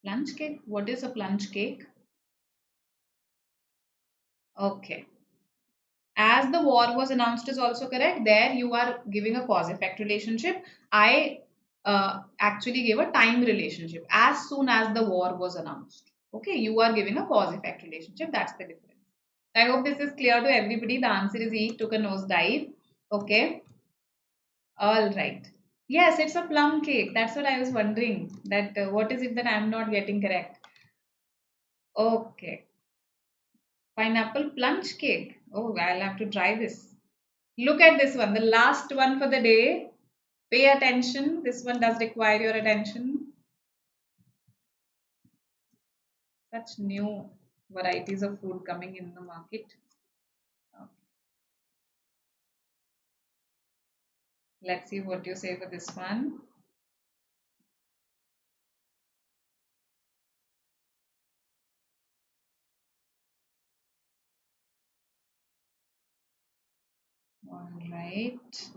Plunge cake, what is a plunge cake? Okay, as the war was announced is also correct. There you are giving a cause effect relationship. I actually gave a time relationship. As soon as the war was announced, okay, you are giving a cause effect relationship. That's the difference. I hope this is clear to everybody. The answer is E, took a nosedive. Okay. All right. Yes, it's a plum cake. That's what I was wondering. That what is it that I'm not getting correct? Okay. Pineapple plunge cake. Oh, I'll have to try this. Look at this one, the last one for the day. Pay attention. This one does require your attention. Such new varieties of food coming in the market. Okay. Let's see what you say for this one. All right.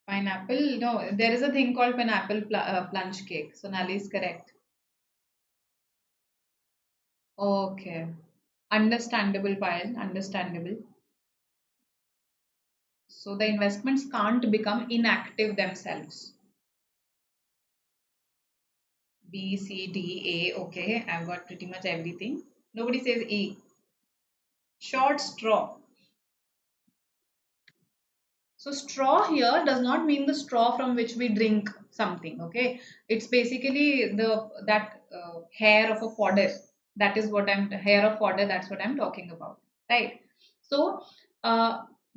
Pineapple, no, there is a thing called pineapple plunge cake. So Nali is correct. Okay. Understandable, Payal. Understandable. So the investments can't become inactive themselves. B, C, D, A. Okay. I've got pretty much everything. Nobody says E. Short straw. So straw here does not mean the straw from which we drink something. Okay. It's basically that hair of a fodder. That is what hair of fodder. That's what I'm talking about. Right. So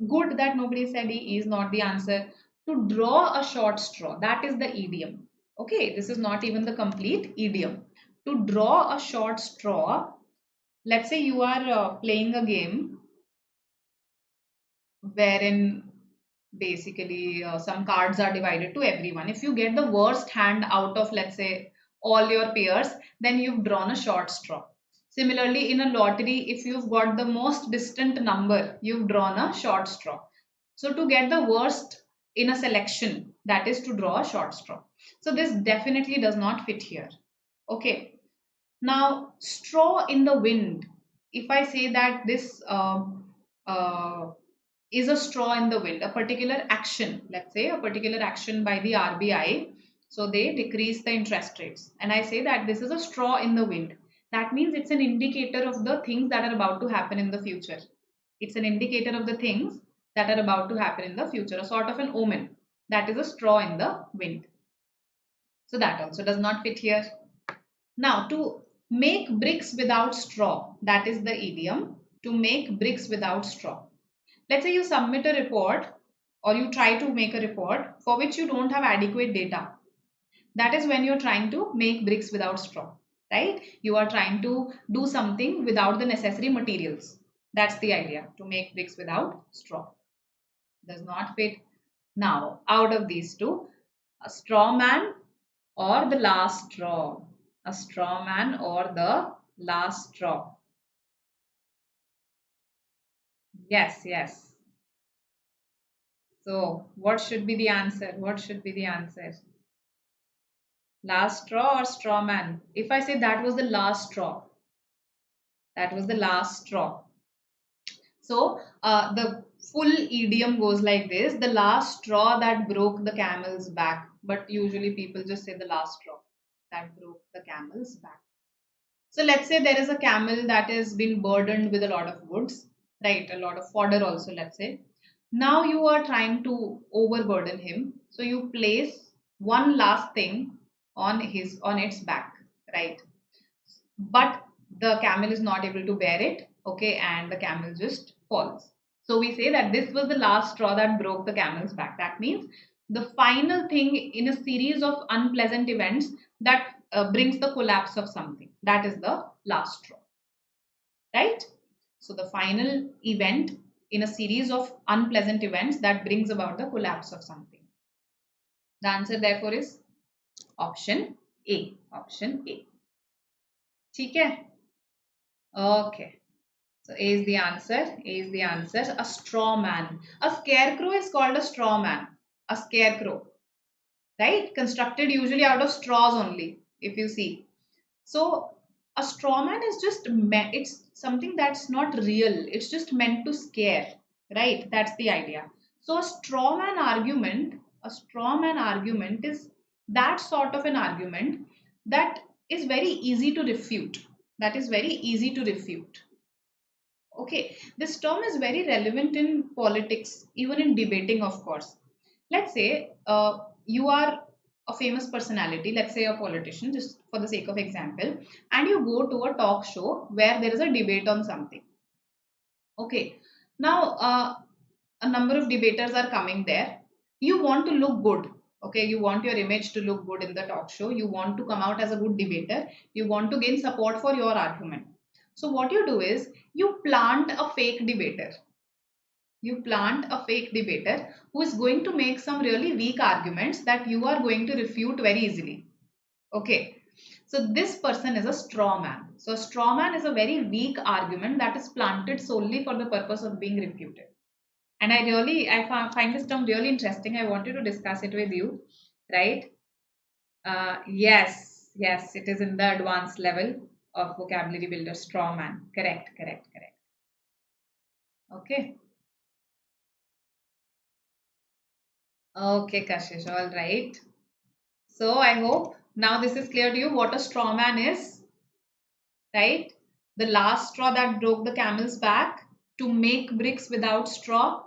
good that nobody said E is not the answer. To draw a short straw, that is the idiom. Okay, this is not even the complete idiom. To draw a short straw, let's say you are playing a game wherein basically some cards are divided to everyone. If you get the worst hand out of, let's say, all your peers, then you've drawn a short straw. Similarly, in a lottery, if you've got the most distant number, you've drawn a short straw. So to get the worst in a selection, that is to draw a short straw. So this definitely does not fit here. Okay. Now, straw in the wind. If I say that this uh, is a straw in the wind, a particular action, let's say a particular action by the RBI, so they decrease the interest rates. And I say that this is a straw in the wind. That means it's an indicator of the things that are about to happen in the future. It's an indicator of the things that are about to happen in the future, a sort of an omen. That is a straw in the wind. So that also does not fit here. Now, to make bricks without straw, that is the idiom, to make bricks without straw. Let's say you submit a report or you try to make a report for which you don't have adequate data. That is when you're trying to make bricks without straw, right? You are trying to do something without the necessary materials. That's the idea, to make bricks without straw. Does not fit. Now, out of these two, a straw man or the last straw? A straw man or the last straw? Yes, yes. So, what should be the answer? What should be the answer? Last straw or straw man? If I say that was the last straw, that was the last straw. So, the full idiom goes like this: the last straw that broke the camel's back. But usually people just say the last straw that broke the camel's back. So let's say there is a camel that has been burdened with a lot of goods, right? A lot of fodder also, let's say. Now you are trying to overburden him. So you place one last thing on its back, right? But the camel is not able to bear it, okay, and the camel just falls. So we say that this was the last straw that broke the camel's back. That means the final thing in a series of unpleasant events that brings the collapse of something. That is the last straw, right? So the final event in a series of unpleasant events that brings about the collapse of something. The answer therefore is option A. Option A. Okay. Okay. So A is the answer. A is the answer. A straw man. A scarecrow is called a straw man. A scarecrow, right? Constructed usually out of straws only, if you see. So a straw man is just it's something that's not real. It's just meant to scare, right? That's the idea. So a straw man argument is that sort of an argument that is very easy to refute. That is very easy to refute. Okay, this term is very relevant in politics, even in debating, of course. Let's say you are a famous personality, let's say a politician, just for the sake of example, and you go to a talk show where there is a debate on something. Okay, now a number of debaters are coming there. You want to look good. Okay, you want your image to look good in the talk show. You want to come out as a good debater. You want to gain support for your argument. So, what you do is you plant a fake debater. You plant a fake debater who is going to make some really weak arguments that you are going to refute very easily. Okay, so this person is a straw man. So, a straw man is a very weak argument that is planted solely for the purpose of being refuted. And I find this term really interesting. I wanted to discuss it with you, right? Yes, it is in the advanced level of vocabulary builder, straw man. Correct. Okay. Okay, Kashish, all right. So I hope now this is clear to you what a straw man is, right? The last straw that broke the camel's back, to make bricks without straw,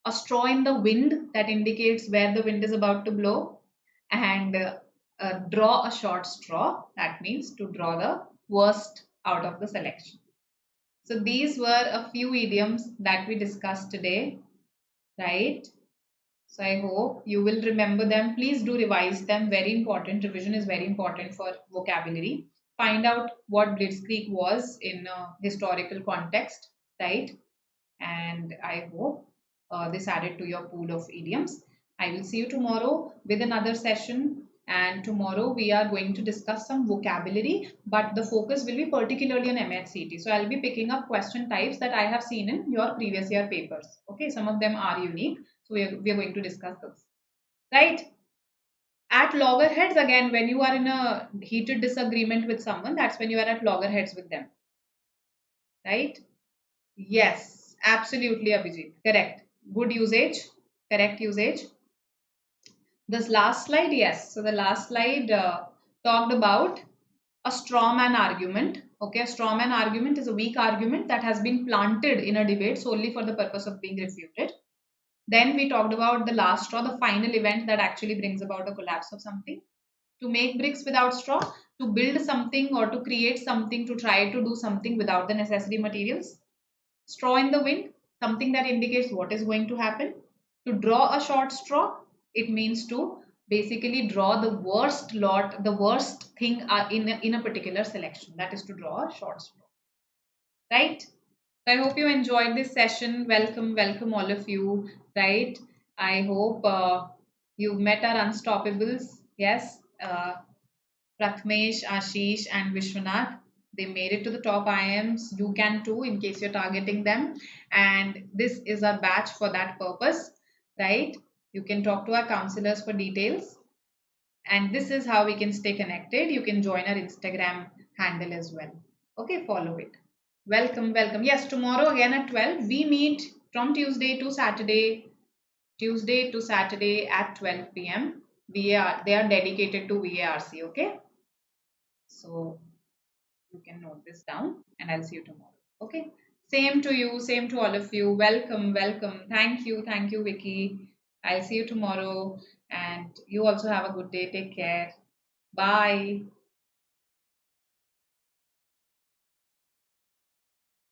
a straw in the wind that indicates where the wind is about to blow, and draw a short straw, that means to draw the worst out of the selection. So these were a few idioms that we discussed today, right? So I hope you will remember them. Please do revise them. Very important. Revision is very important for vocabulary. Find out what Blitzkrieg was in a historical context, right? And I hope this added to your pool of idioms. I will see you tomorrow with another session. And tomorrow we are going to discuss some vocabulary, but the focus will be particularly on MAH CET. So I'll be picking up question types that I have seen in your previous year papers. Okay, some of them are unique. So we are going to discuss those. Right? At loggerheads, again, when you are in a heated disagreement with someone, that's when you are at loggerheads with them. Right? Yes, absolutely, Abhijit. Correct. Good usage. Correct usage. This last slide, yes. So the last slide talked about a straw man argument. Okay, a straw man argument is a weak argument that has been planted in a debate solely for the purpose of being refuted. Then we talked about the last straw, the final event that actually brings about a collapse of something. To make bricks without straw, to build something or to create something, to try to do something without the necessary materials. Straw in the wind, something that indicates what is going to happen. To draw a short straw, it means to basically draw the worst thing in a particular selection. That is to draw a short straw. Right? So I hope you enjoyed this session. Welcome all of you. Right? I hope you've met our unstoppables. Yes. Prathmesh, Ashish, and Vishwanath. They made it to the top IIMs. You can too, in case you're targeting them. And this is our batch for that purpose, right? You can talk to our counselors for details. And this is how we can stay connected. You can join our Instagram handle as well. Okay, follow it. Welcome. Yes, tomorrow again at 12. We meet from Tuesday to Saturday at 12 p.m. They are dedicated to VARC, okay? So you can note this down and I'll see you tomorrow. Okay. Same to you, same to all of you. Welcome. Thank you, Vicky. I'll see you tomorrow and you also have a good day. Take care. Bye.